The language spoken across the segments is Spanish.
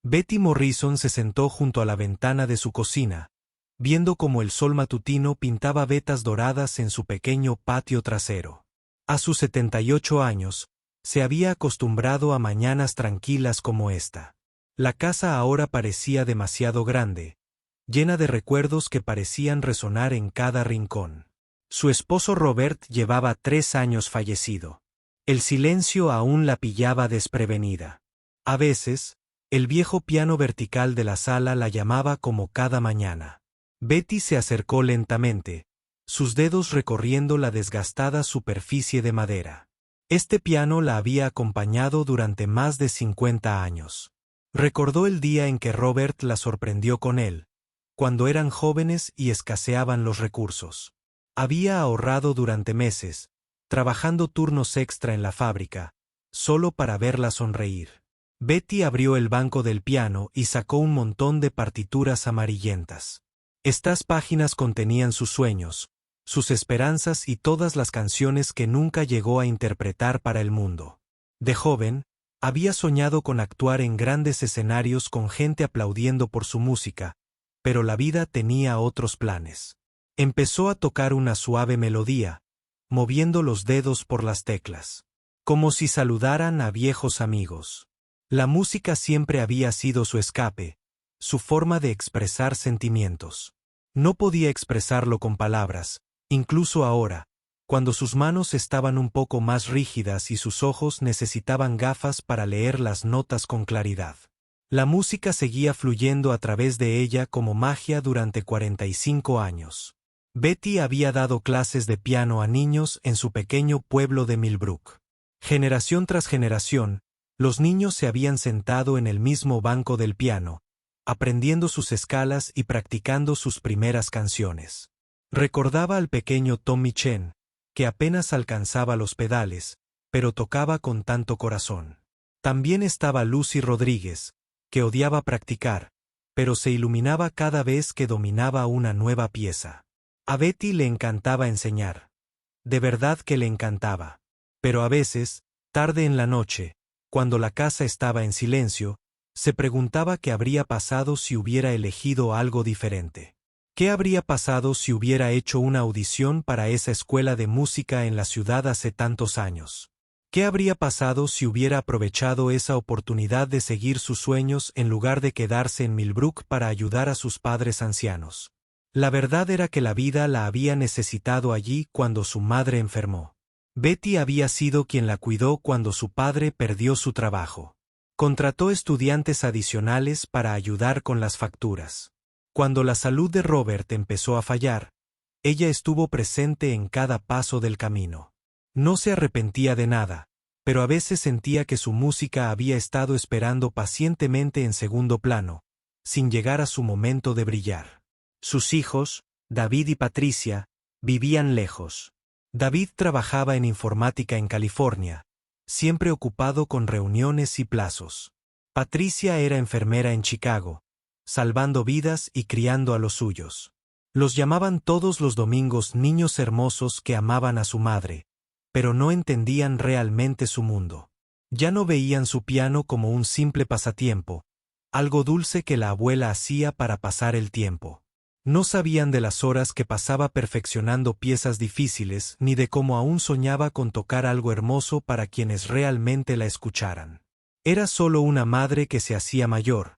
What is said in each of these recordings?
Betty Morrison se sentó junto a la ventana de su cocina, viendo cómo el sol matutino pintaba vetas doradas en su pequeño patio trasero. A sus 78 años, se había acostumbrado a mañanas tranquilas como esta. La casa ahora parecía demasiado grande, llena de recuerdos que parecían resonar en cada rincón. Su esposo Robert llevaba 3 años fallecido. El silencio aún la pillaba desprevenida. A veces, el viejo piano vertical de la sala la llamaba como cada mañana. Betty se acercó lentamente, sus dedos recorriendo la desgastada superficie de madera. Este piano la había acompañado durante más de 50 años. Recordó el día en que Robert la sorprendió con él, cuando eran jóvenes y escaseaban los recursos. Había ahorrado durante meses, trabajando turnos extra en la fábrica, solo para verla sonreír. Betty abrió el banco del piano y sacó un montón de partituras amarillentas. Estas páginas contenían sus sueños, sus esperanzas y todas las canciones que nunca llegó a interpretar para el mundo. De joven, había soñado con actuar en grandes escenarios con gente aplaudiendo por su música, pero la vida tenía otros planes. Empezó a tocar una suave melodía, moviendo los dedos por las teclas, como si saludaran a viejos amigos. La música siempre había sido su escape, su forma de expresar sentimientos. No podía expresarlo con palabras, incluso ahora, cuando sus manos estaban un poco más rígidas y sus ojos necesitaban gafas para leer las notas con claridad. La música seguía fluyendo a través de ella como magia durante 45 años. Betty había dado clases de piano a niños en su pequeño pueblo de Millbrook. Generación tras generación, los niños se habían sentado en el mismo banco del piano, aprendiendo sus escalas y practicando sus primeras canciones. Recordaba al pequeño Tommy Chen, que apenas alcanzaba los pedales, pero tocaba con tanto corazón. También estaba Lucy Rodríguez, que odiaba practicar, pero se iluminaba cada vez que dominaba una nueva pieza. A Betty le encantaba enseñar. De verdad que le encantaba. Pero a veces, tarde en la noche, cuando la casa estaba en silencio, se preguntaba qué habría pasado si hubiera elegido algo diferente. ¿Qué habría pasado si hubiera hecho una audición para esa escuela de música en la ciudad hace tantos años? ¿Qué habría pasado si hubiera aprovechado esa oportunidad de seguir sus sueños en lugar de quedarse en Millbrook para ayudar a sus padres ancianos? La verdad era que la vida la había necesitado allí cuando su madre enfermó. Betty había sido quien la cuidó cuando su padre perdió su trabajo. Contrató estudiantes adicionales para ayudar con las facturas. Cuando la salud de Robert empezó a fallar, ella estuvo presente en cada paso del camino. No se arrepentía de nada, pero a veces sentía que su música había estado esperando pacientemente en segundo plano, sin llegar a su momento de brillar. Sus hijos, David y Patricia, vivían lejos. David trabajaba en informática en California, siempre ocupado con reuniones y plazos. Patricia era enfermera en Chicago, salvando vidas y criando a los suyos. Los llamaban todos los domingos niños hermosos que amaban a su madre, pero no entendían realmente su mundo. Ya no veían su piano como un simple pasatiempo, algo dulce que la abuela hacía para pasar el tiempo. No sabían de las horas que pasaba perfeccionando piezas difíciles ni de cómo aún soñaba con tocar algo hermoso para quienes realmente la escucharan. Era solo una madre que se hacía mayor,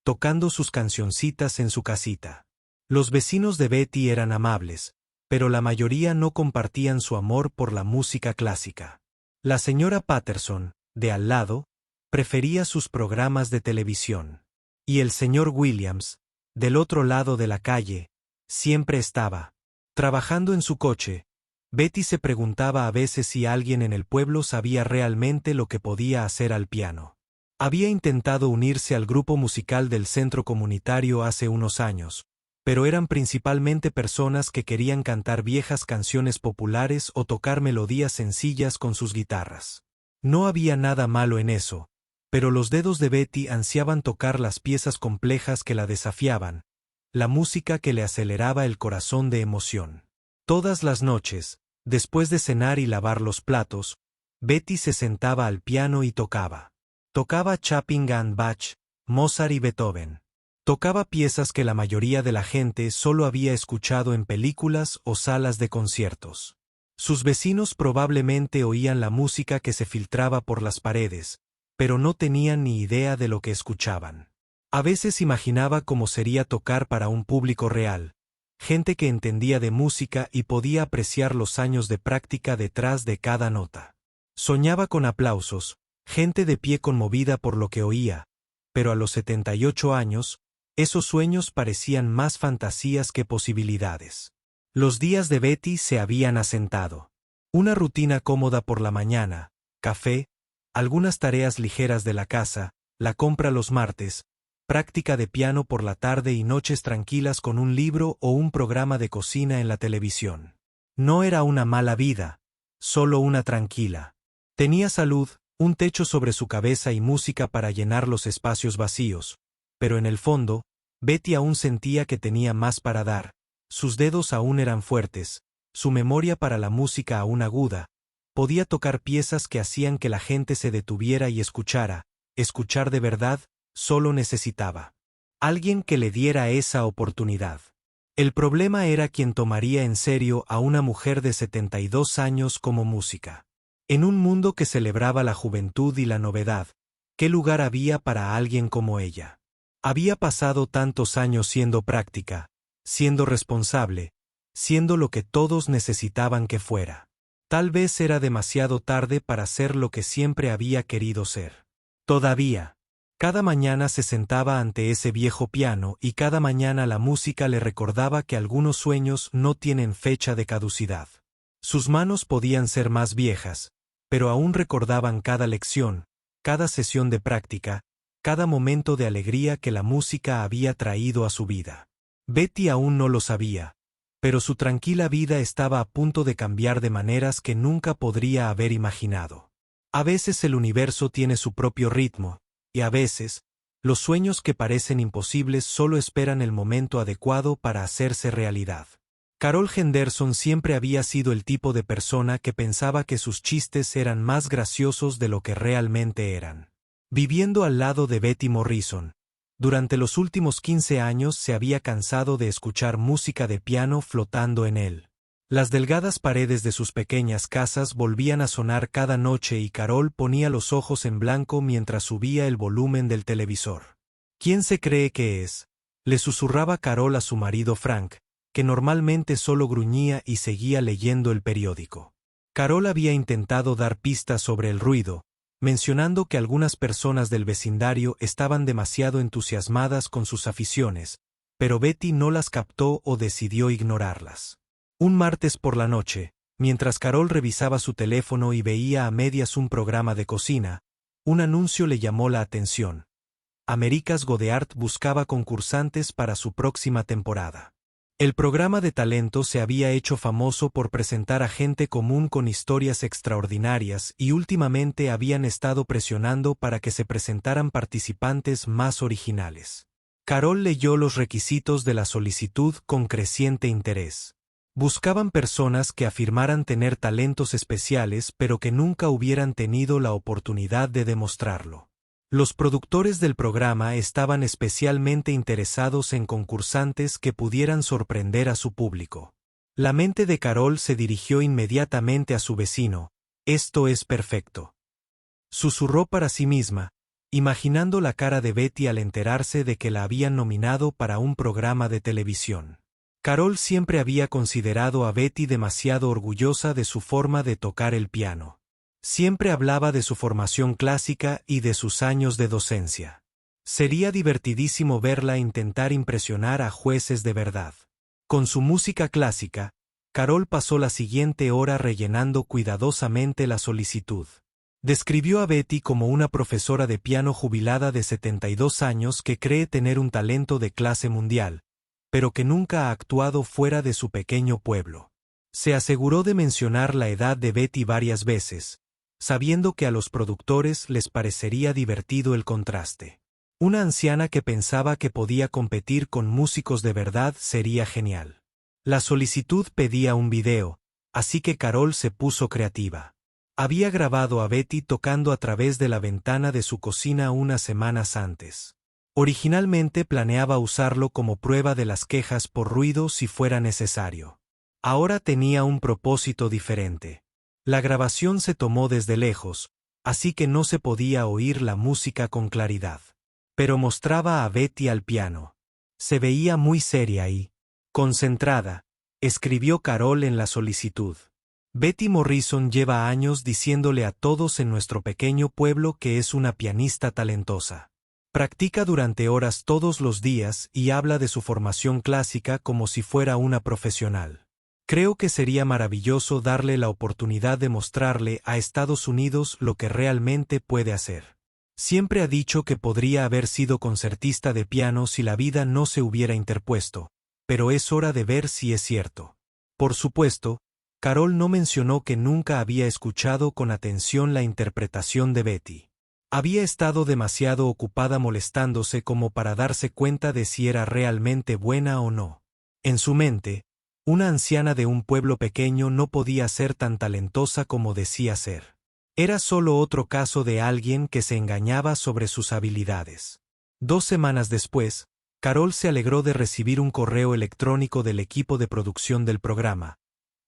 tocando sus cancioncitas en su casita. Los vecinos de Betty eran amables, pero la mayoría no compartían su amor por la música clásica. La señora Patterson, de al lado, prefería sus programas de televisión. Y el señor Williams, del otro lado de la calle, siempre estaba trabajando en su coche. Betty se preguntaba a veces si alguien en el pueblo sabía realmente lo que podía hacer al piano. Había intentado unirse al grupo musical del centro comunitario hace unos años, pero eran principalmente personas que querían cantar viejas canciones populares o tocar melodías sencillas con sus guitarras. No había nada malo en eso, pero los dedos de Betty ansiaban tocar las piezas complejas que la desafiaban, la música que le aceleraba el corazón de emoción. Todas las noches, después de cenar y lavar los platos, Betty se sentaba al piano y tocaba. Tocaba Chopin and Bach, Mozart y Beethoven. Tocaba piezas que la mayoría de la gente solo había escuchado en películas o salas de conciertos. Sus vecinos probablemente oían la música que se filtraba por las paredes, pero no tenían ni idea de lo que escuchaban. A veces imaginaba cómo sería tocar para un público real, gente que entendía de música y podía apreciar los años de práctica detrás de cada nota. Soñaba con aplausos, gente de pie conmovida por lo que oía, pero a los 78 años, esos sueños parecían más fantasías que posibilidades. Los días de Betty se habían asentado. Una rutina cómoda por la mañana, café, algunas tareas ligeras de la casa, la compra los martes, práctica de piano por la tarde y noches tranquilas con un libro o un programa de cocina en la televisión. No era una mala vida, solo una tranquila. Tenía salud, un techo sobre su cabeza y música para llenar los espacios vacíos, pero en el fondo, Betty aún sentía que tenía más para dar, sus dedos aún eran fuertes, su memoria para la música aún aguda, podía tocar piezas que hacían que la gente se detuviera y escuchara, escuchar de verdad, solo necesitaba alguien que le diera esa oportunidad. El problema era quién tomaría en serio a una mujer de 72 años como música. En un mundo que celebraba la juventud y la novedad, ¿qué lugar había para alguien como ella? Había pasado tantos años siendo práctica, siendo responsable, siendo lo que todos necesitaban que fuera. Tal vez era demasiado tarde para ser lo que siempre había querido ser. Todavía. Cada mañana se sentaba ante ese viejo piano y cada mañana la música le recordaba que algunos sueños no tienen fecha de caducidad. Sus manos podían ser más viejas, pero aún recordaban cada lección, cada sesión de práctica, cada momento de alegría que la música había traído a su vida. Betty aún no lo sabía, pero su tranquila vida estaba a punto de cambiar de maneras que nunca podría haber imaginado. A veces el universo tiene su propio ritmo, y a veces, los sueños que parecen imposibles solo esperan el momento adecuado para hacerse realidad. Carol Henderson siempre había sido el tipo de persona que pensaba que sus chistes eran más graciosos de lo que realmente eran. Viviendo al lado de Betty Morrison, durante los últimos 15 años se había cansado de escuchar música de piano flotando en él. Las delgadas paredes de sus pequeñas casas volvían a sonar cada noche y Carol ponía los ojos en blanco mientras subía el volumen del televisor. ¿Quién se cree que es?, le susurraba Carol a su marido Frank, que normalmente solo gruñía y seguía leyendo el periódico. Carol había intentado dar pistas sobre el ruido, mencionando que algunas personas del vecindario estaban demasiado entusiasmadas con sus aficiones, pero Betty no las captó o decidió ignorarlas. Un martes por la noche, mientras Carol revisaba su teléfono y veía a medias un programa de cocina, un anuncio le llamó la atención. America's Got Talent buscaba concursantes para su próxima temporada. El programa de talento se había hecho famoso por presentar a gente común con historias extraordinarias y últimamente habían estado presionando para que se presentaran participantes más originales. Carol leyó los requisitos de la solicitud con creciente interés. Buscaban personas que afirmaran tener talentos especiales pero que nunca hubieran tenido la oportunidad de demostrarlo. Los productores del programa estaban especialmente interesados en concursantes que pudieran sorprender a su público. La mente de Carol se dirigió inmediatamente a su vecino. «Esto es perfecto», susurró para sí misma, imaginando la cara de Betty al enterarse de que la habían nominado para un programa de televisión. Carol siempre había considerado a Betty demasiado orgullosa de su forma de tocar el piano. Siempre hablaba de su formación clásica y de sus años de docencia. Sería divertidísimo verla intentar impresionar a jueces de verdad. Con su música clásica, Carol pasó la siguiente hora rellenando cuidadosamente la solicitud. Describió a Betty como una profesora de piano jubilada de 72 años que cree tener un talento de clase mundial, pero que nunca ha actuado fuera de su pequeño pueblo. Se aseguró de mencionar la edad de Betty varias veces, sabiendo que a los productores les parecería divertido el contraste. Una anciana que pensaba que podía competir con músicos de verdad sería genial. La solicitud pedía un video, así que Carol se puso creativa. Había grabado a Betty tocando a través de la ventana de su cocina unas semanas antes. Originalmente planeaba usarlo como prueba de las quejas por ruido si fuera necesario. Ahora tenía un propósito diferente. La grabación se tomó desde lejos, así que no se podía oír la música con claridad. Pero mostraba a Betty al piano. Se veía muy seria y concentrada, escribió Carol en la solicitud. Betty Morrison lleva años diciéndole a todos en nuestro pequeño pueblo que es una pianista talentosa. Practica durante horas todos los días y habla de su formación clásica como si fuera una profesional. Creo que sería maravilloso darle la oportunidad de mostrarle a Estados Unidos lo que realmente puede hacer. Siempre ha dicho que podría haber sido concertista de piano si la vida no se hubiera interpuesto, pero es hora de ver si es cierto. Por supuesto, Carol no mencionó que nunca había escuchado con atención la interpretación de Betty. Había estado demasiado ocupada molestándose como para darse cuenta de si era realmente buena o no. En su mente, una anciana de un pueblo pequeño no podía ser tan talentosa como decía ser. Era solo otro caso de alguien que se engañaba sobre sus habilidades. 2 semanas después, Carol se alegró de recibir un correo electrónico del equipo de producción del programa.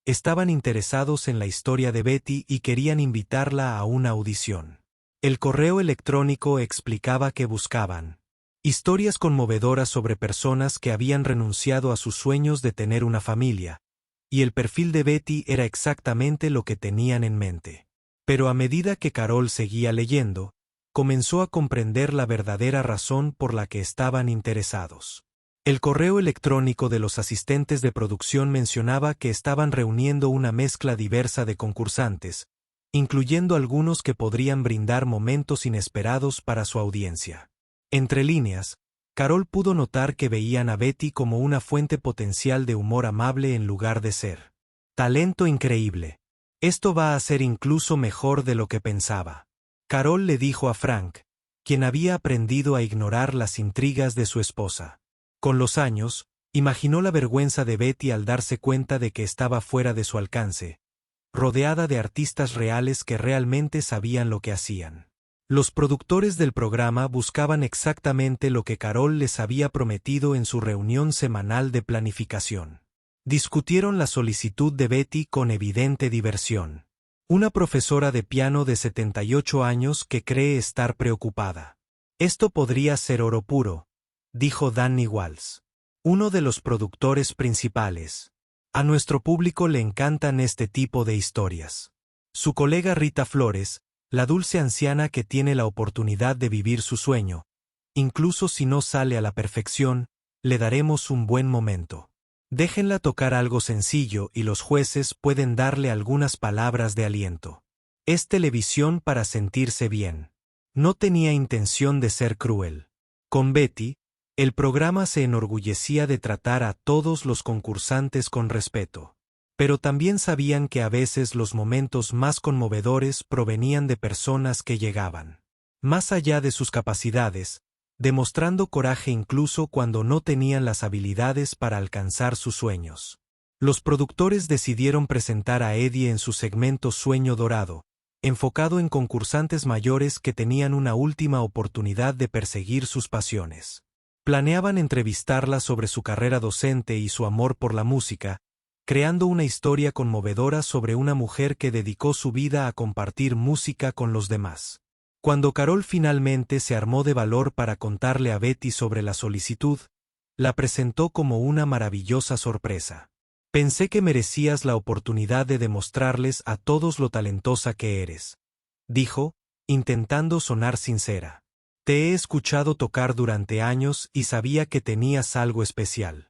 Estaban interesados en la historia de Betty y querían invitarla a una audición. El correo electrónico explicaba que buscaban historias conmovedoras sobre personas que habían renunciado a sus sueños de tener una familia, y el perfil de Betty era exactamente lo que tenían en mente. Pero a medida que Carol seguía leyendo, comenzó a comprender la verdadera razón por la que estaban interesados. El correo electrónico de los asistentes de producción mencionaba que estaban reuniendo una mezcla diversa de concursantes, incluyendo algunos que podrían brindar momentos inesperados para su audiencia. Entre líneas, Carol pudo notar que veían a Betty como una fuente potencial de humor amable en lugar de ser talento increíble. Esto va a ser incluso mejor de lo que pensaba. Carol le dijo a Frank, quien había aprendido a ignorar las intrigas de su esposa. Con los años, imaginó la vergüenza de Betty al darse cuenta de que estaba fuera de su alcance, rodeada de artistas reales que realmente sabían lo que hacían. Los productores del programa buscaban exactamente lo que Carol les había prometido en su reunión semanal de planificación. Discutieron la solicitud de Betty con evidente diversión. Una profesora de piano de 78 años que cree estar preocupada. Esto podría ser oro puro, dijo Danny Walsh, uno de los productores principales. A nuestro público le encantan este tipo de historias. Su colega Rita Flores, la dulce anciana que tiene la oportunidad de vivir su sueño, incluso si no sale a la perfección, le daremos un buen momento. Déjenla tocar algo sencillo y los jueces pueden darle algunas palabras de aliento. Es televisión para sentirse bien. No tenía intención de ser cruel. Con Betty, el programa se enorgullecía de tratar a todos los concursantes con respeto. Pero también sabían que a veces los momentos más conmovedores provenían de personas que llegaban más allá de sus capacidades, demostrando coraje incluso cuando no tenían las habilidades para alcanzar sus sueños. Los productores decidieron presentar a Eddie en su segmento Sueño Dorado, enfocado en concursantes mayores que tenían una última oportunidad de perseguir sus pasiones. Planeaban entrevistarla sobre su carrera docente y su amor por la música, creando una historia conmovedora sobre una mujer que dedicó su vida a compartir música con los demás. Cuando Carol finalmente se armó de valor para contarle a Betty sobre la solicitud, la presentó como una maravillosa sorpresa. Pensé que merecías la oportunidad de demostrarles a todos lo talentosa que eres, dijo, intentando sonar sincera. Te he escuchado tocar durante años y sabía que tenías algo especial.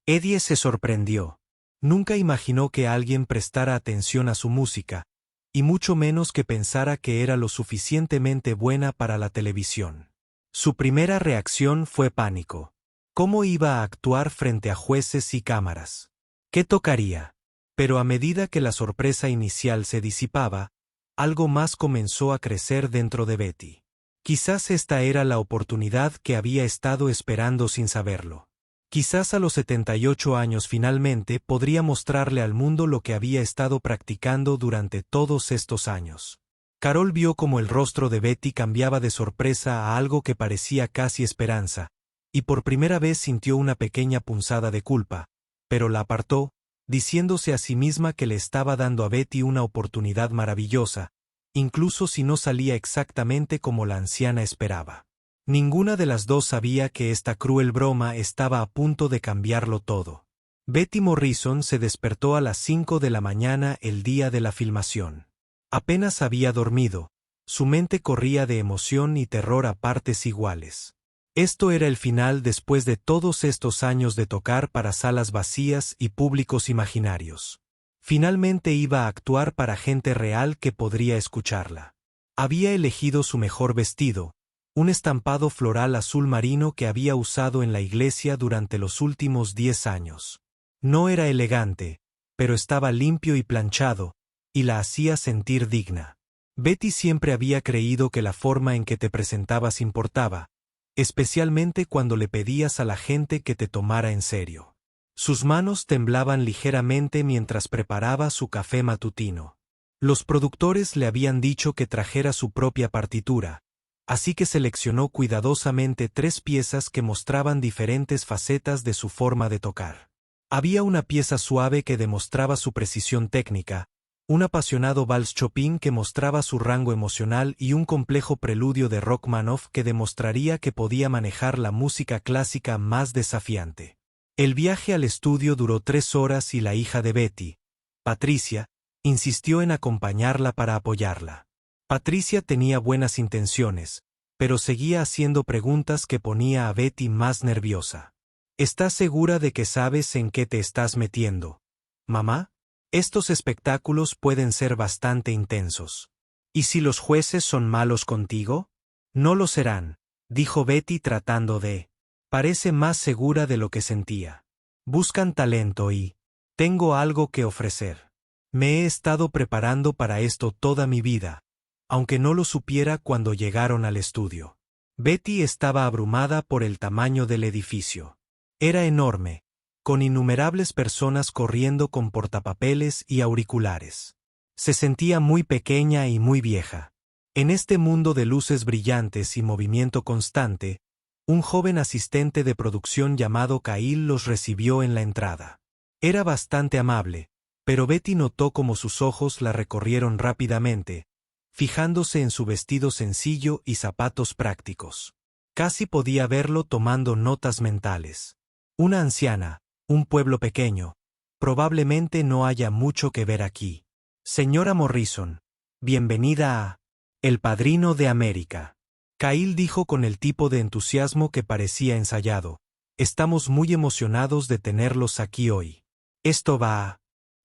Eddie se sorprendió. Nunca imaginó que alguien prestara atención a su música, y mucho menos que pensara que era lo suficientemente buena para la televisión. Su primera reacción fue pánico. ¿Cómo iba a actuar frente a jueces y cámaras? ¿Qué tocaría? Pero a medida que la sorpresa inicial se disipaba, algo más comenzó a crecer dentro de Betty. Quizás esta era la oportunidad que había estado esperando sin saberlo. Quizás a los 78 años finalmente podría mostrarle al mundo lo que había estado practicando durante todos estos años. Carol vio cómo el rostro de Betty cambiaba de sorpresa a algo que parecía casi esperanza, y por primera vez sintió una pequeña punzada de culpa, pero la apartó, diciéndose a sí misma que le estaba dando a Betty una oportunidad maravillosa, incluso si no salía exactamente como la anciana esperaba. Ninguna de las dos sabía que esta cruel broma estaba a punto de cambiarlo todo. Betty Morrison se despertó a las 5 de la mañana el día de la filmación. Apenas había dormido, su mente corría de emoción y terror a partes iguales. Esto era el final después de todos estos años de tocar para salas vacías y públicos imaginarios. Finalmente iba a actuar para gente real que podría escucharla. Había elegido su mejor vestido, un estampado floral azul marino que había usado en la iglesia durante los últimos 10 años. No era elegante, pero estaba limpio y planchado, y la hacía sentir digna. Betty siempre había creído que la forma en que te presentabas importaba, especialmente cuando le pedías a la gente que te tomara en serio. Sus manos temblaban ligeramente mientras preparaba su café matutino. Los productores le habían dicho que trajera su propia partitura, así que seleccionó cuidadosamente 3 piezas que mostraban diferentes facetas de su forma de tocar. Había una pieza suave que demostraba su precisión técnica, un apasionado vals Chopin que mostraba su rango emocional y un complejo preludio de Rachmaninoff que demostraría que podía manejar la música clásica más desafiante. El viaje al estudio duró 3 horas y la hija de Betty, Patricia, insistió en acompañarla para apoyarla. Patricia tenía buenas intenciones, pero seguía haciendo preguntas que ponía a Betty más nerviosa. ¿Estás segura de que sabes en qué te estás metiendo, mamá? Estos espectáculos pueden ser bastante intensos. ¿Y si los jueces son malos contigo? No lo serán, dijo Betty tratando de. Parece más segura de lo que sentía. Buscan talento y tengo algo que ofrecer. Me he estado preparando para esto toda mi vida, aunque no lo supiera cuando llegaron al estudio. Betty estaba abrumada por el tamaño del edificio. Era enorme, con innumerables personas corriendo con portapapeles y auriculares. Se sentía muy pequeña y muy vieja. En este mundo de luces brillantes y movimiento constante, un joven asistente de producción llamado Kyle los recibió en la entrada. Era bastante amable, pero Betty notó cómo sus ojos la recorrieron rápidamente, fijándose en su vestido sencillo y zapatos prácticos. Casi podía verlo tomando notas mentales. Una anciana, un pueblo pequeño, probablemente no haya mucho que ver aquí. Señora Morrison, bienvenida a El Padrino de América. Kyle dijo con el tipo de entusiasmo que parecía ensayado. Estamos muy emocionados de tenerlos aquí hoy. Esto va a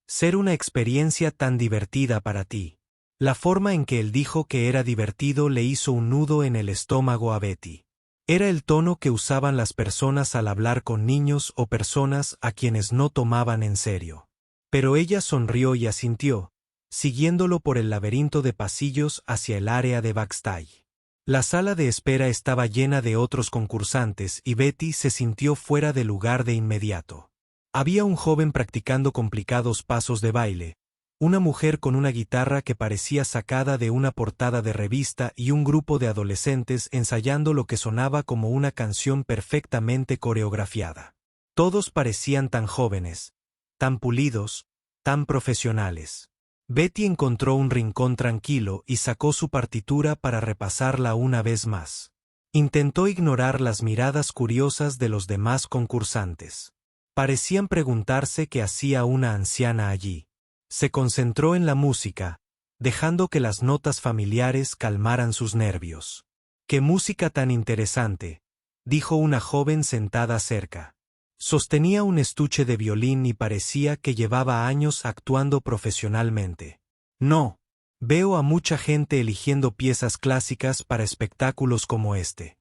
ser una experiencia tan divertida para ti. La forma en que él dijo que era divertido le hizo un nudo en el estómago a Betty. Era el tono que usaban las personas al hablar con niños o personas a quienes no tomaban en serio. Pero ella sonrió y asintió, siguiéndolo por el laberinto de pasillos hacia el área de backstage. La sala de espera estaba llena de otros concursantes y Betty se sintió fuera de lugar de inmediato. Había un joven practicando complicados pasos de baile, una mujer con una guitarra que parecía sacada de una portada de revista y un grupo de adolescentes ensayando lo que sonaba como una canción perfectamente coreografiada. Todos parecían tan jóvenes, tan pulidos, tan profesionales. Betty encontró un rincón tranquilo y sacó su partitura para repasarla una vez más. Intentó ignorar las miradas curiosas de los demás concursantes. Parecían preguntarse qué hacía una anciana allí. Se concentró en la música, dejando que las notas familiares calmaran sus nervios. ¡Qué música tan interesante!, dijo una joven sentada cerca. Sostenía un estuche de violín y parecía que llevaba años actuando profesionalmente. No, veo a mucha gente eligiendo piezas clásicas para espectáculos como este.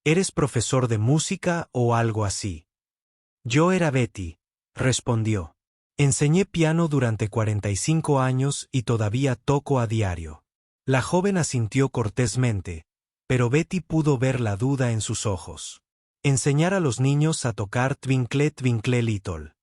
¿Eres profesor de música o algo así? Yo era Betty, respondió. Enseñé piano durante 45 años y todavía toco a diario. La joven asintió cortésmente, pero Betty pudo ver la duda en sus ojos. Enseñar a los niños a tocar Twinkle Twinkle Little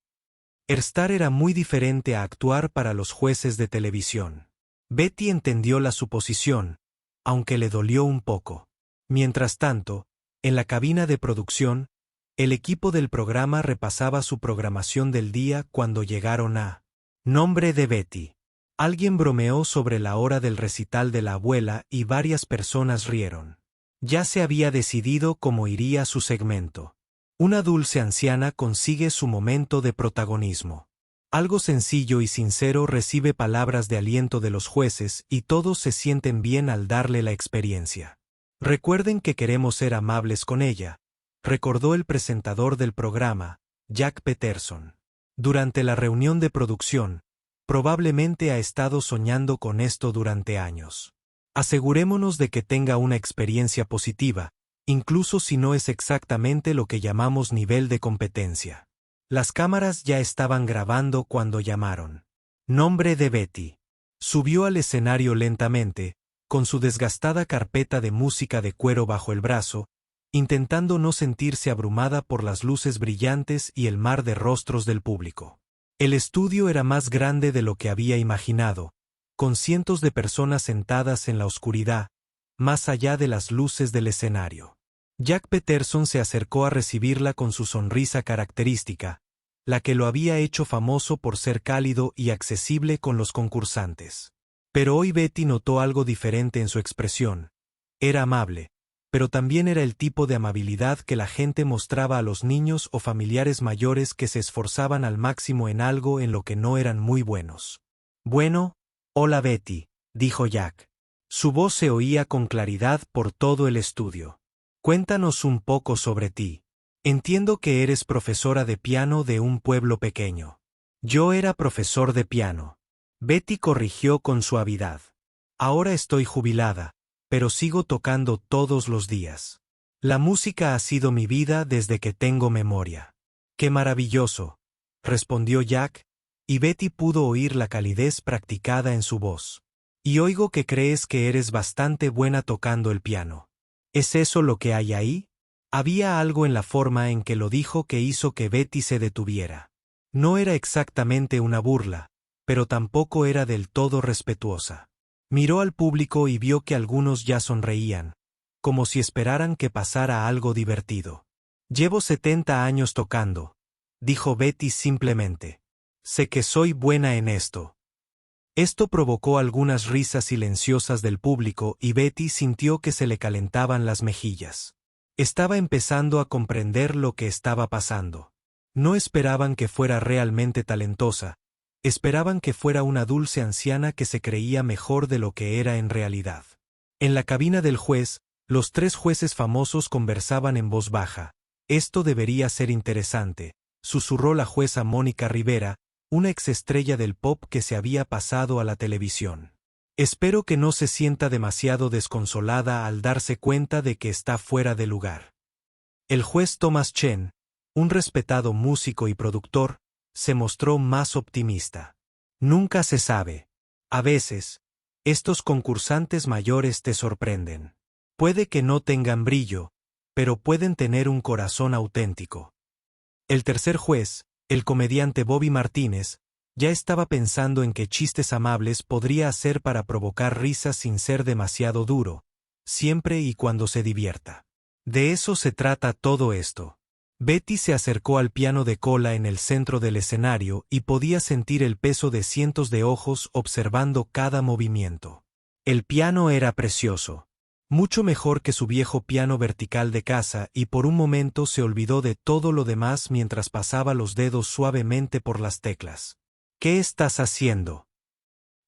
Star era muy diferente a actuar para los jueces de televisión. Betty entendió la suposición, aunque le dolió un poco. Mientras tanto, en la cabina de producción, el equipo del programa repasaba su programación del día cuando llegaron a nombre de Betty. Alguien bromeó sobre la hora del recital de la abuela y varias personas rieron. Ya se había decidido cómo iría su segmento. Una dulce anciana consigue su momento de protagonismo. Algo sencillo y sincero recibe palabras de aliento de los jueces y todos se sienten bien al darle la experiencia. Recuerden que queremos ser amables con ella, recordó el presentador del programa, Jack Peterson. Durante la reunión de producción, probablemente ha estado soñando con esto durante años. Asegurémonos de que tenga una experiencia positiva, incluso si no es exactamente lo que llamamos nivel de competencia. Las cámaras ya estaban grabando cuando llamaron. Nombre de Betty. Subió al escenario lentamente, con su desgastada carpeta de música de cuero bajo el brazo, intentando no sentirse abrumada por las luces brillantes y el mar de rostros del público. El estudio era más grande de lo que había imaginado, con cientos de personas sentadas en la oscuridad, más allá de las luces del escenario. Jack Peterson se acercó a recibirla con su sonrisa característica, la que lo había hecho famoso por ser cálido y accesible con los concursantes. Pero hoy Betty notó algo diferente en su expresión. Era amable, pero también era el tipo de amabilidad que la gente mostraba a los niños o familiares mayores que se esforzaban al máximo en algo en lo que no eran muy buenos. Bueno, hola Betty, dijo Jack. Su voz se oía con claridad por todo el estudio. Cuéntanos un poco sobre ti. Entiendo que eres profesora de piano de un pueblo pequeño. Yo era profesor de piano. Betty corrigió con suavidad. Ahora estoy jubilada, pero sigo tocando todos los días. La música ha sido mi vida desde que tengo memoria. ¡Qué maravilloso!, respondió Jack, y Betty pudo oír la calidez practicada en su voz. Y oigo que crees que eres bastante buena tocando el piano. ¿Es eso lo que hay ahí? Había algo en la forma en que lo dijo que hizo que Betty se detuviera. No era exactamente una burla, pero tampoco era del todo respetuosa. Miró al público y vio que algunos ya sonreían, como si esperaran que pasara algo divertido. Llevo 70 años tocando, dijo Betty simplemente. Sé que soy buena en esto. Esto provocó algunas risas silenciosas del público y Betty sintió que se le calentaban las mejillas. Estaba empezando a comprender lo que estaba pasando. No esperaban que fuera realmente talentosa, esperaban que fuera una dulce anciana que se creía mejor de lo que era en realidad. En la cabina del juez, los 3 jueces famosos conversaban en voz baja. Esto debería ser interesante, susurró la jueza Mónica Rivera, una exestrella del pop que se había pasado a la televisión. Espero que no se sienta demasiado desconsolada al darse cuenta de que está fuera de lugar. El juez Thomas Chen, un respetado músico y productor, se mostró más optimista. Nunca se sabe. A veces, estos concursantes mayores te sorprenden. Puede que no tengan brillo, pero pueden tener un corazón auténtico. El tercer juez, el comediante Bobby Martínez, ya estaba pensando en qué chistes amables podría hacer para provocar risas sin ser demasiado duro, siempre y cuando se divierta. De eso se trata todo esto. Betty se acercó al piano de cola en el centro del escenario y podía sentir el peso de cientos de ojos observando cada movimiento. El piano era precioso. Mucho mejor que su viejo piano vertical de casa y por un momento se olvidó de todo lo demás mientras pasaba los dedos suavemente por las teclas. ¿Qué estás haciendo?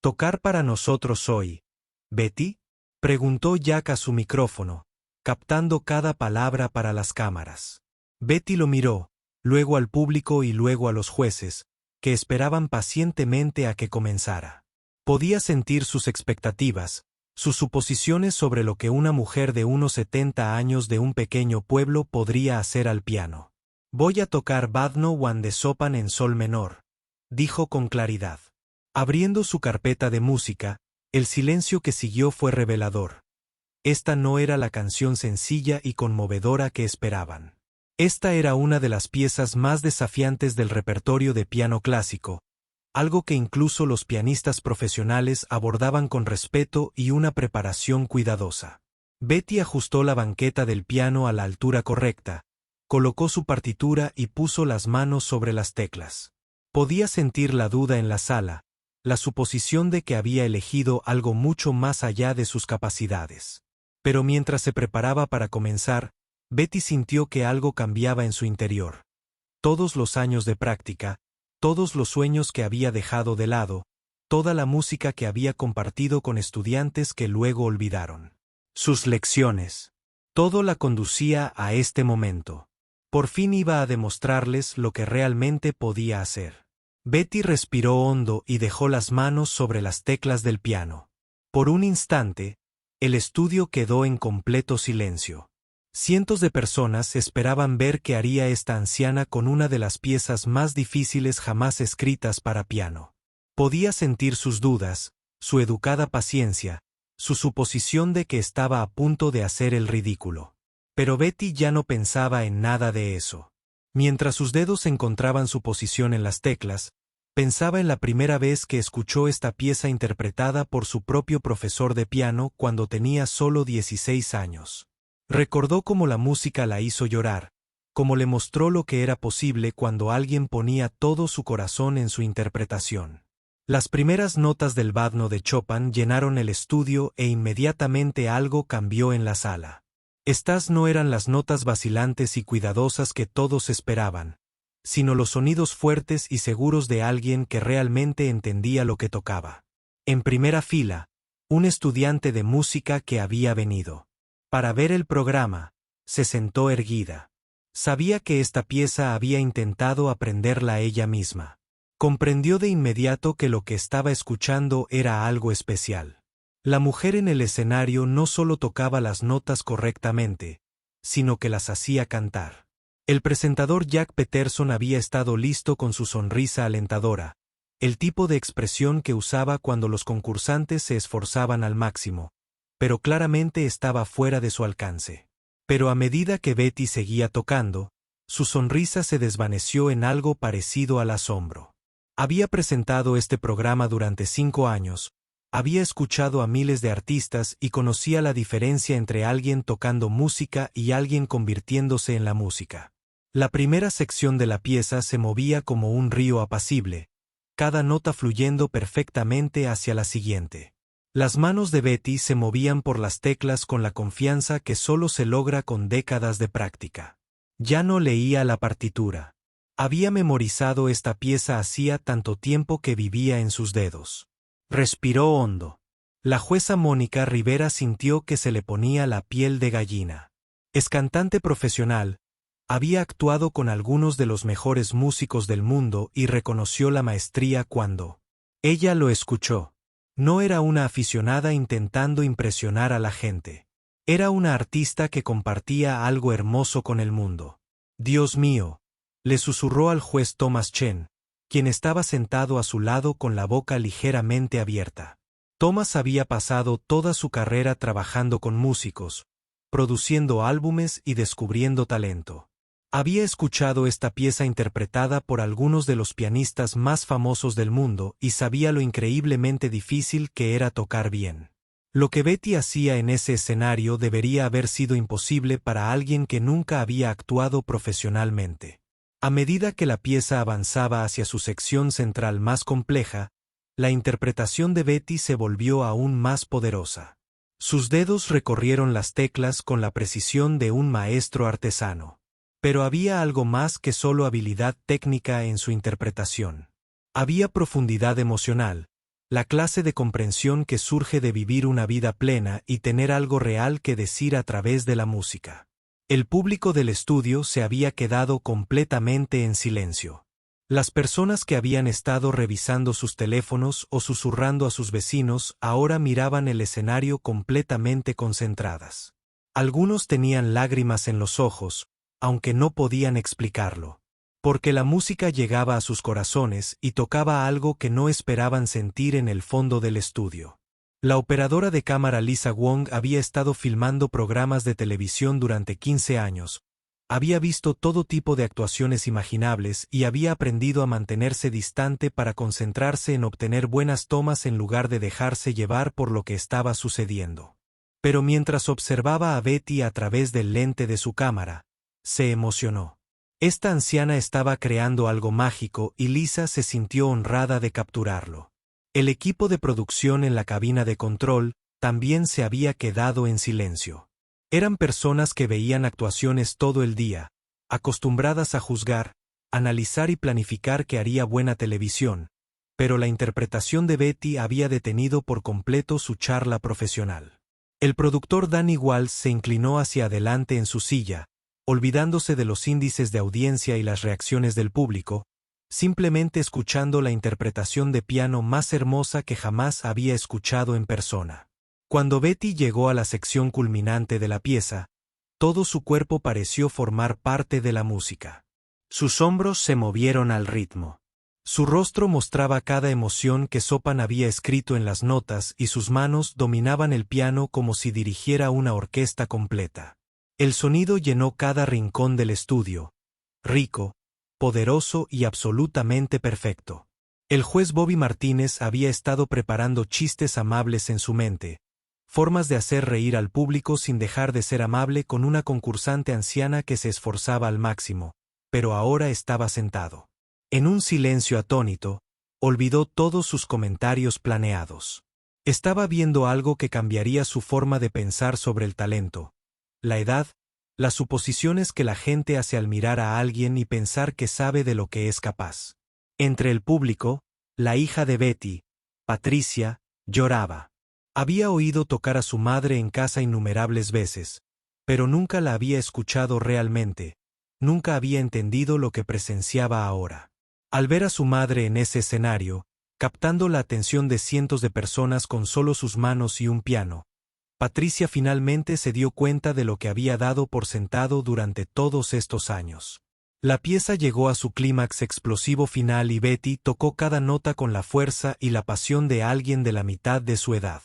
¿Tocar para nosotros hoy, Betty?, preguntó Jack a su micrófono, captando cada palabra para las cámaras. Betty lo miró, luego al público y luego a los jueces, que esperaban pacientemente a que comenzara. Podía sentir sus expectativas, sus suposiciones sobre lo que una mujer de unos 70 años de un pequeño pueblo podría hacer al piano. Voy a tocar Badno Juan de Chopin en sol menor, dijo con claridad. Abriendo su carpeta de música, el silencio que siguió fue revelador. Esta no era la canción sencilla y conmovedora que esperaban. Esta era una de las piezas más desafiantes del repertorio de piano clásico, algo que incluso los pianistas profesionales abordaban con respeto y una preparación cuidadosa. Betty ajustó la banqueta del piano a la altura correcta, colocó su partitura y puso las manos sobre las teclas. Podía sentir la duda en la sala, la suposición de que había elegido algo mucho más allá de sus capacidades. Pero mientras se preparaba para comenzar, Betty sintió que algo cambiaba en su interior. Todos los años de práctica, todos los sueños que había dejado de lado, toda la música que había compartido con estudiantes que luego olvidaron. Sus lecciones. Todo la conducía a este momento. Por fin iba a demostrarles lo que realmente podía hacer. Betty respiró hondo y dejó las manos sobre las teclas del piano. Por un instante, el estudio quedó en completo silencio. Cientos de personas esperaban ver qué haría esta anciana con una de las piezas más difíciles jamás escritas para piano. Podía sentir sus dudas, su educada paciencia, su suposición de que estaba a punto de hacer el ridículo. Pero Betty ya no pensaba en nada de eso. Mientras sus dedos encontraban su posición en las teclas, pensaba en la primera vez que escuchó esta pieza interpretada por su propio profesor de piano cuando tenía solo 16 años. Recordó cómo la música la hizo llorar, cómo le mostró lo que era posible cuando alguien ponía todo su corazón en su interpretación. Las primeras notas del Badno de Chopin llenaron el estudio e inmediatamente algo cambió en la sala. Estas no eran las notas vacilantes y cuidadosas que todos esperaban, sino los sonidos fuertes y seguros de alguien que realmente entendía lo que tocaba. En primera fila, un estudiante de música que había venido para ver el programa, se sentó erguida. Sabía que esta pieza había intentado aprenderla ella misma. Comprendió de inmediato que lo que estaba escuchando era algo especial. La mujer en el escenario no solo tocaba las notas correctamente, sino que las hacía cantar. El presentador Jack Peterson había estado listo con su sonrisa alentadora, el tipo de expresión que usaba cuando los concursantes se esforzaban al máximo, pero claramente estaba fuera de su alcance. Pero a medida que Betty seguía tocando, su sonrisa se desvaneció en algo parecido al asombro. Había presentado este programa durante 5 años, había escuchado a miles de artistas y conocía la diferencia entre alguien tocando música y alguien convirtiéndose en la música. La primera sección de la pieza se movía como un río apacible, cada nota fluyendo perfectamente hacia la siguiente. Las manos de Betty se movían por las teclas con la confianza que solo se logra con décadas de práctica. Ya no leía la partitura. Había memorizado esta pieza hacía tanto tiempo que vivía en sus dedos. Respiró hondo. La jueza Mónica Rivera sintió que se le ponía la piel de gallina. Es cantante profesional, había actuado con algunos de los mejores músicos del mundo y reconoció la maestría cuando ella lo escuchó. No era una aficionada intentando impresionar a la gente. Era una artista que compartía algo hermoso con el mundo. Dios mío, le susurró al juez Thomas Chen, quien estaba sentado a su lado con la boca ligeramente abierta. Thomas había pasado toda su carrera trabajando con músicos, produciendo álbumes y descubriendo talento. Había escuchado esta pieza interpretada por algunos de los pianistas más famosos del mundo y sabía lo increíblemente difícil que era tocar bien. Lo que Betty hacía en ese escenario debería haber sido imposible para alguien que nunca había actuado profesionalmente. A medida que la pieza avanzaba hacia su sección central más compleja, la interpretación de Betty se volvió aún más poderosa. Sus dedos recorrieron las teclas con la precisión de un maestro artesano. Pero había algo más que solo habilidad técnica en su interpretación. Había profundidad emocional, la clase de comprensión que surge de vivir una vida plena y tener algo real que decir a través de la música. El público del estudio se había quedado completamente en silencio. Las personas que habían estado revisando sus teléfonos o susurrando a sus vecinos ahora miraban el escenario completamente concentradas. Algunos tenían lágrimas en los ojos, aunque no podían explicarlo. Porque la música llegaba a sus corazones y tocaba algo que no esperaban sentir en el fondo del estudio. La operadora de cámara Lisa Wong había estado filmando programas de televisión durante 15 años, Había visto todo tipo de actuaciones imaginables y había aprendido a mantenerse distante para concentrarse en obtener buenas tomas en lugar de dejarse llevar por lo que estaba sucediendo. Pero mientras observaba a Betty a través del lente de su cámara, se emocionó. Esta anciana estaba creando algo mágico y Lisa se sintió honrada de capturarlo. El equipo de producción en la cabina de control también se había quedado en silencio. Eran personas que veían actuaciones todo el día, acostumbradas a juzgar, analizar y planificar que haría buena televisión, pero la interpretación de Betty había detenido por completo su charla profesional. El productor Danny Walsh se inclinó hacia adelante en su silla, olvidándose de los índices de audiencia y las reacciones del público, simplemente escuchando la interpretación de piano más hermosa que jamás había escuchado en persona. Cuando Betty llegó a la sección culminante de la pieza, todo su cuerpo pareció formar parte de la música. Sus hombros se movieron al ritmo. Su rostro mostraba cada emoción que Chopin había escrito en las notas y sus manos dominaban el piano como si dirigiera una orquesta completa. El sonido llenó cada rincón del estudio, rico, poderoso y absolutamente perfecto. El juez Bobby Martínez había estado preparando chistes amables en su mente, formas de hacer reír al público sin dejar de ser amable con una concursante anciana que se esforzaba al máximo, pero ahora estaba sentado. En un silencio atónito, olvidó todos sus comentarios planeados. Estaba viendo algo que cambiaría su forma de pensar sobre el talento, la edad, las suposiciones que la gente hace al mirar a alguien y pensar que sabe de lo que es capaz. Entre el público, la hija de Betty, Patricia, lloraba. Había oído tocar a su madre en casa innumerables veces, pero nunca la había escuchado realmente, nunca había entendido lo que presenciaba ahora. Al ver a su madre en ese escenario, captando la atención de cientos de personas con solo sus manos y un piano, Patricia finalmente se dio cuenta de lo que había dado por sentado durante todos estos años. La pieza llegó a su clímax explosivo final y Betty tocó cada nota con la fuerza y la pasión de alguien de la mitad de su edad.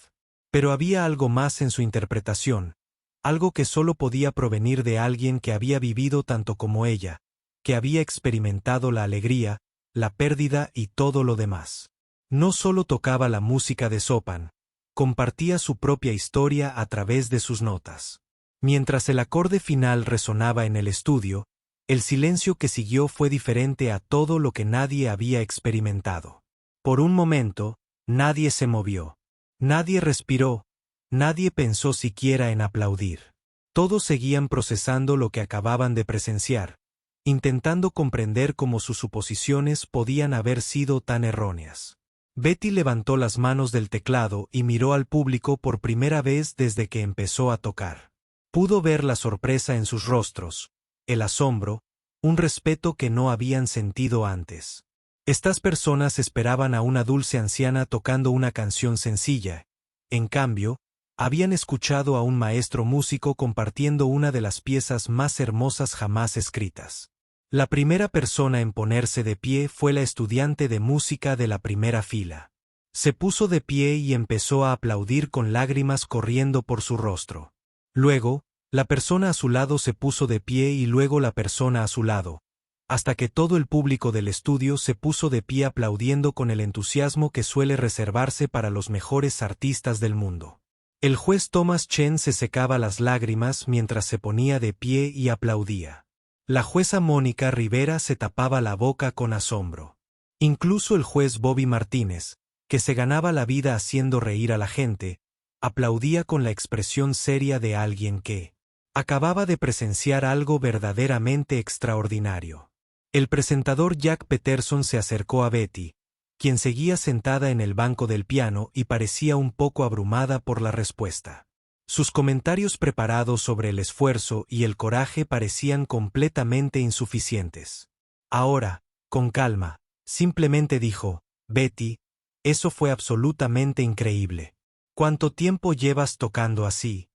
Pero había algo más en su interpretación, algo que solo podía provenir de alguien que había vivido tanto como ella, que había experimentado la alegría, la pérdida y todo lo demás. No solo tocaba la música de Chopin, compartía su propia historia a través de sus notas. Mientras el acorde final resonaba en el estudio, el silencio que siguió fue diferente a todo lo que nadie había experimentado. Por un momento, nadie se movió, nadie respiró, nadie pensó siquiera en aplaudir. Todos seguían procesando lo que acababan de presenciar, intentando comprender cómo sus suposiciones podían haber sido tan erróneas. Betty levantó las manos del teclado y miró al público por primera vez desde que empezó a tocar. Pudo ver la sorpresa en sus rostros, el asombro, un respeto que no habían sentido antes. Estas personas esperaban a una dulce anciana tocando una canción sencilla. En cambio, habían escuchado a un maestro músico compartiendo una de las piezas más hermosas jamás escritas. La primera persona en ponerse de pie fue la estudiante de música de la primera fila. Se puso de pie y empezó a aplaudir con lágrimas corriendo por su rostro. Luego, la persona a su lado se puso de pie y luego la persona a su lado, hasta que todo el público del estudio se puso de pie aplaudiendo con el entusiasmo que suele reservarse para los mejores artistas del mundo. El juez Thomas Chen se secaba las lágrimas mientras se ponía de pie y aplaudía. La jueza Mónica Rivera se tapaba la boca con asombro. Incluso el juez Bobby Martínez, que se ganaba la vida haciendo reír a la gente, aplaudía con la expresión seria de alguien que acababa de presenciar algo verdaderamente extraordinario. El presentador Jack Peterson se acercó a Betty, quien seguía sentada en el banco del piano y parecía un poco abrumada por la respuesta. Sus comentarios preparados sobre el esfuerzo y el coraje parecían completamente insuficientes. Ahora, con calma, simplemente dijo, «Betty, eso fue absolutamente increíble. ¿Cuánto tiempo llevas tocando así?»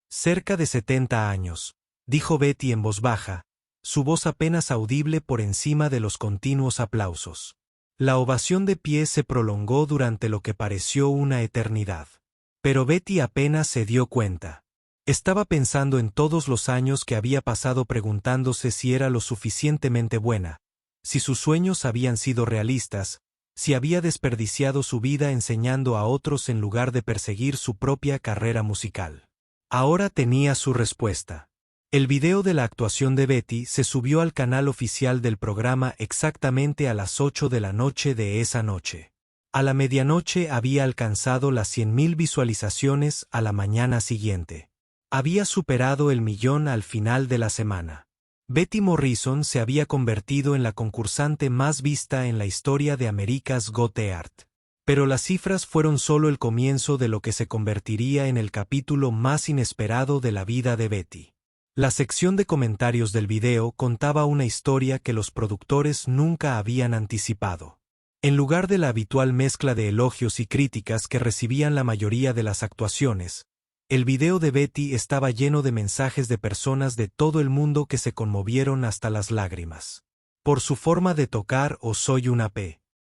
«Cerca de 70 años», dijo Betty en voz baja, su voz apenas audible por encima de los continuos aplausos. La ovación de pie se prolongó durante lo que pareció una eternidad. Pero Betty apenas se dio cuenta. Estaba pensando en todos los años que había pasado preguntándose si era lo suficientemente buena, si sus sueños habían sido realistas, si había desperdiciado su vida enseñando a otros en lugar de perseguir su propia carrera musical. Ahora tenía su respuesta. El video de la actuación de Betty se subió al canal oficial del programa exactamente a las 8 de la noche de esa noche. A la medianoche había alcanzado las 100.000 visualizaciones a la mañana siguiente. Había superado el 1.000.000 al final de la semana. Betty Morrison se había convertido en la concursante más vista en la historia de America's Got Talent. Pero las cifras fueron solo el comienzo de lo que se convertiría en el capítulo más inesperado de la vida de Betty. La sección de comentarios del video contaba una historia que los productores nunca habían anticipado. En lugar de la habitual mezcla de elogios y críticas que recibían la mayoría de las actuaciones, el video de Betty estaba lleno de mensajes de personas de todo el mundo que se conmovieron hasta las lágrimas. Por su forma de tocar o soy una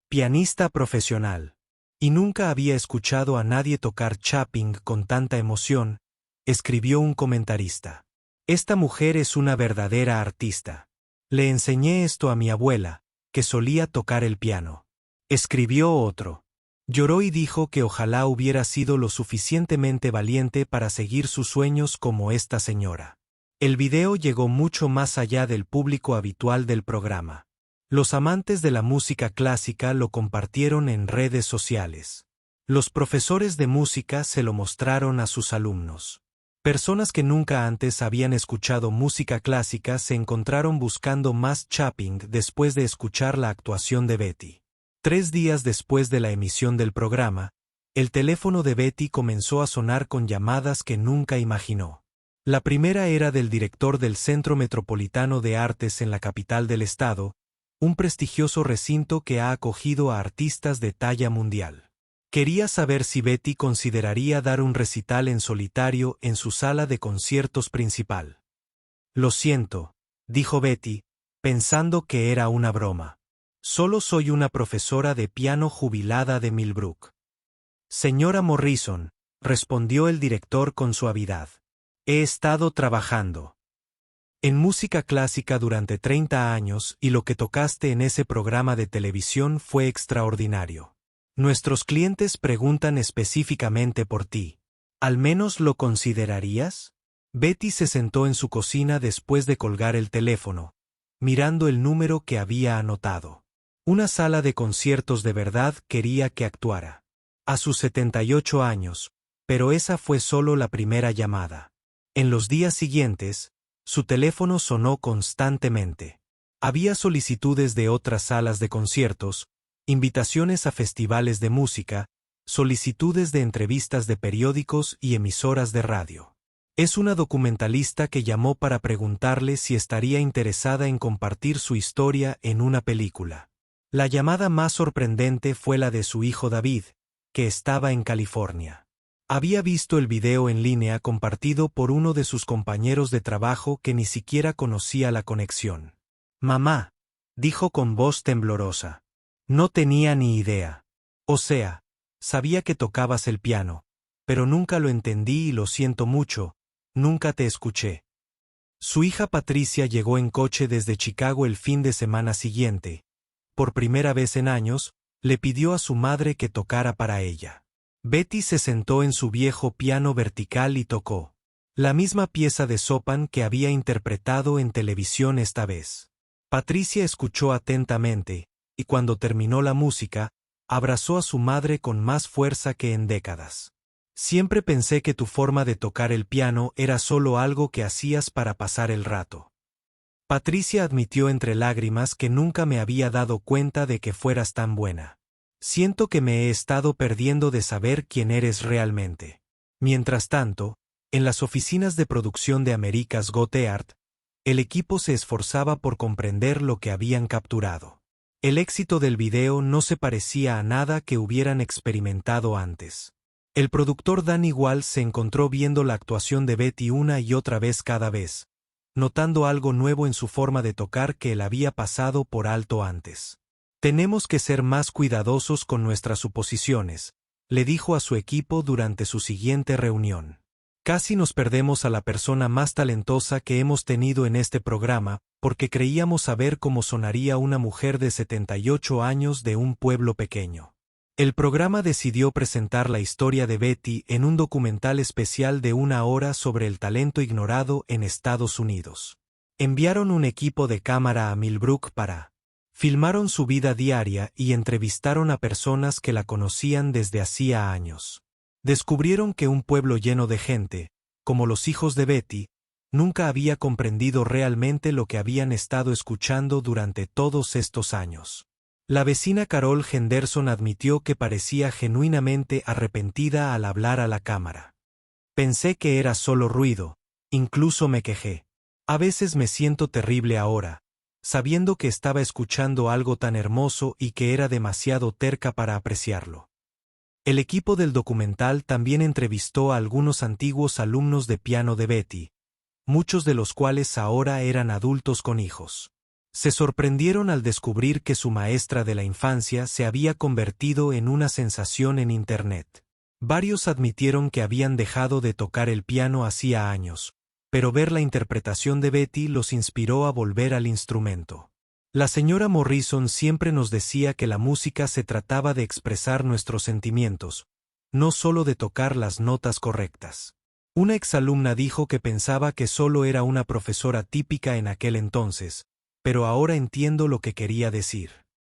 pianista profesional. Y nunca había escuchado a nadie tocar Chopin con tanta emoción, escribió un comentarista. Esta mujer es una verdadera artista. Le enseñé esto a mi abuela, que solía tocar el piano. Escribió otro. Lloró y dijo que ojalá hubiera sido lo suficientemente valiente para seguir sus sueños como esta señora. El video llegó mucho más allá del público habitual del programa. Los amantes de la música clásica lo compartieron en redes sociales. Los profesores de música se lo mostraron a sus alumnos. Personas que nunca antes habían escuchado música clásica se encontraron buscando más Chopin después de escuchar la actuación de Betty. 3 días después de la emisión del programa, el teléfono de Betty comenzó a sonar con llamadas que nunca imaginó. La primera era del director del Centro Metropolitano de Artes en la capital del estado, un prestigioso recinto que ha acogido a artistas de talla mundial. Quería saber si Betty consideraría dar un recital en solitario en su sala de conciertos principal. Lo siento, dijo Betty, pensando que era una broma. Solo soy una profesora de piano jubilada de Millbrook. Señora Morrison, respondió el director con suavidad. He estado trabajando en música clásica durante 30 años y lo que tocaste en ese programa de televisión fue extraordinario. Nuestros clientes preguntan específicamente por ti. ¿Al menos lo considerarías? Betty se sentó en su cocina después de colgar el teléfono, mirando el número que había anotado. Una sala de conciertos de verdad quería que actuara. A sus 78 años, pero esa fue solo la primera llamada. En los días siguientes, su teléfono sonó constantemente. Había solicitudes de otras salas de conciertos, invitaciones a festivales de música, solicitudes de entrevistas de periódicos y emisoras de radio. Es una documentalista que llamó para preguntarle si estaría interesada en compartir su historia en una película. La llamada más sorprendente fue la de su hijo David, que estaba en California. Había visto el video en línea compartido por uno de sus compañeros de trabajo que ni siquiera conocía la conexión. Mamá, dijo con voz temblorosa. No tenía ni idea. O sea, sabía que tocabas el piano, pero nunca lo entendí y lo siento mucho, nunca te escuché. Su hija Patricia llegó en coche desde Chicago el fin de semana siguiente. Por primera vez en años, le pidió a su madre que tocara para ella. Betty se sentó en su viejo piano vertical y tocó la misma pieza de Chopin que había interpretado en televisión esta vez. Patricia escuchó atentamente, y cuando terminó la música, abrazó a su madre con más fuerza que en décadas. Siempre pensé que tu forma de tocar el piano era solo algo que hacías para pasar el rato. Patricia admitió entre lágrimas que nunca me había dado cuenta de que fueras tan buena. Siento que me he estado perdiendo de saber quién eres realmente. Mientras tanto, en las oficinas de producción de America's Got Talent, el equipo se esforzaba por comprender lo que habían capturado. El éxito del video no se parecía a nada que hubieran experimentado antes. El productor Danny Wall se encontró viendo la actuación de Betty una y otra vez cada vez, notando algo nuevo en su forma de tocar que él había pasado por alto antes. Tenemos que ser más cuidadosos con nuestras suposiciones, le dijo a su equipo durante su siguiente reunión. Casi nos perdemos a la persona más talentosa que hemos tenido en este programa, porque creíamos saber cómo sonaría una mujer de 78 años de un pueblo pequeño. El programa decidió presentar la historia de Betty en un documental especial de 1 hora sobre el talento ignorado en Estados Unidos. Enviaron un equipo de cámara a Millbrook para filmaron su vida diaria y entrevistaron a personas que la conocían desde hacía años. Descubrieron que un pueblo lleno de gente, como los hijos de Betty, nunca había comprendido realmente lo que habían estado escuchando durante todos estos años. La vecina Carol Henderson admitió que parecía genuinamente arrepentida al hablar a la cámara. Pensé que era solo ruido, incluso me quejé. A veces me siento terrible ahora, sabiendo que estaba escuchando algo tan hermoso y que era demasiado terca para apreciarlo. El equipo del documental también entrevistó a algunos antiguos alumnos de piano de Betty, muchos de los cuales ahora eran adultos con hijos. Se sorprendieron al descubrir que su maestra de la infancia se había convertido en una sensación en Internet. Varios admitieron que habían dejado de tocar el piano hacía años, pero ver la interpretación de Betty los inspiró a volver al instrumento. La señora Morrison siempre nos decía que la música se trataba de expresar nuestros sentimientos, no solo de tocar las notas correctas. Una exalumna dijo que pensaba que solo era una profesora típica en aquel entonces, pero ahora entiendo lo que quería decir.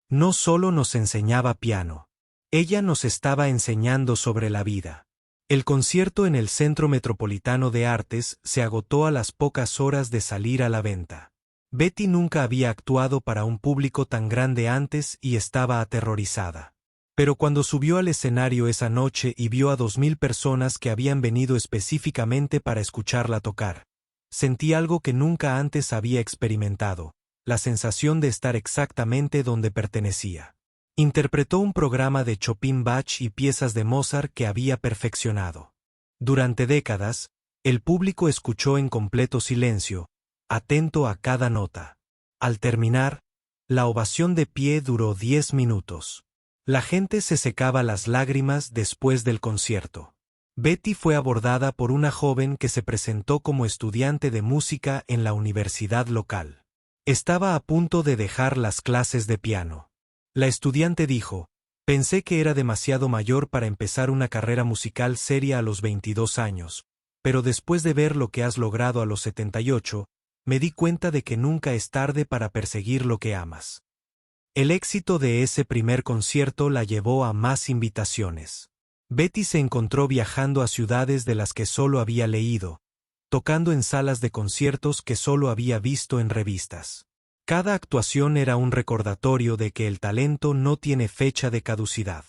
No solo nos enseñaba piano. Ella nos estaba enseñando sobre la vida. El concierto en el Centro Metropolitano de Artes se agotó a las pocas horas de salir a la venta. Betty nunca había actuado para un público tan grande antes y estaba aterrorizada. Pero cuando subió al escenario esa noche y vio a 2000 personas que habían venido específicamente para escucharla tocar, sentí algo que nunca antes había experimentado, la sensación de estar exactamente donde pertenecía. Interpretó un programa de Chopin, Bach y piezas de Mozart que había perfeccionado. Durante décadas, el público escuchó en completo silencio, atento a cada nota. Al terminar, la ovación de pie duró 10 minutos. La gente se secaba las lágrimas después del concierto. Betty fue abordada por una joven que se presentó como estudiante de música en la universidad local. Estaba a punto de dejar las clases de piano. La estudiante dijo: «Pensé que era demasiado mayor para empezar una carrera musical seria a los 22 años, pero después de ver lo que has logrado a los 78, me di cuenta de que nunca es tarde para perseguir lo que amas». El éxito de ese primer concierto la llevó a más invitaciones. Betty se encontró viajando a ciudades de las que solo había leído, tocando en salas de conciertos que solo había visto en revistas. Cada actuación era un recordatorio de que el talento no tiene fecha de caducidad,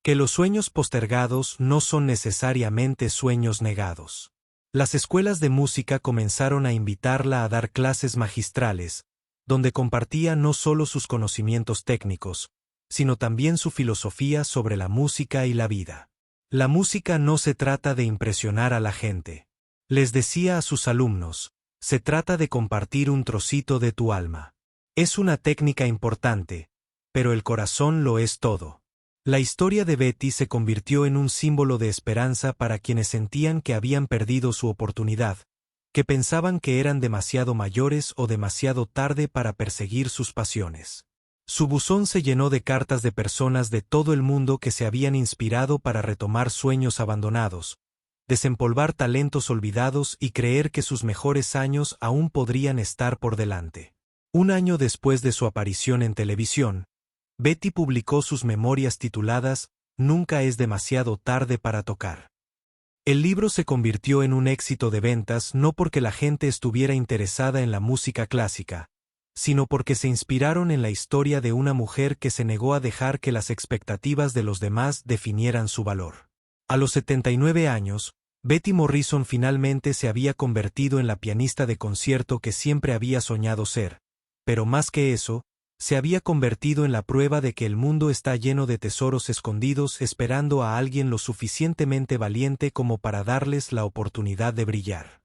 que los sueños postergados no son necesariamente sueños negados. Las escuelas de música comenzaron a invitarla a dar clases magistrales, donde compartía no solo sus conocimientos técnicos, sino también su filosofía sobre la música y la vida. La música no se trata de impresionar a la gente. Les decía a sus alumnos, se trata de compartir un trocito de tu alma. Es una técnica importante, pero el corazón lo es todo. La historia de Betty se convirtió en un símbolo de esperanza para quienes sentían que habían perdido su oportunidad, que pensaban que eran demasiado mayores o demasiado tarde para perseguir sus pasiones. Su buzón se llenó de cartas de personas de todo el mundo que se habían inspirado para retomar sueños abandonados, desempolvar talentos olvidados y creer que sus mejores años aún podrían estar por delante. Un año después de su aparición en televisión, Betty publicó sus memorias tituladas «Nunca es demasiado tarde para tocar». El libro se convirtió en un éxito de ventas no porque la gente estuviera interesada en la música clásica, sino porque se inspiraron en la historia de una mujer que se negó a dejar que las expectativas de los demás definieran su valor. A los 79 años, Betty Morrison finalmente se había convertido en la pianista de concierto que siempre había soñado ser, pero más que eso, se había convertido en la prueba de que el mundo está lleno de tesoros escondidos esperando a alguien lo suficientemente valiente como para darles la oportunidad de brillar.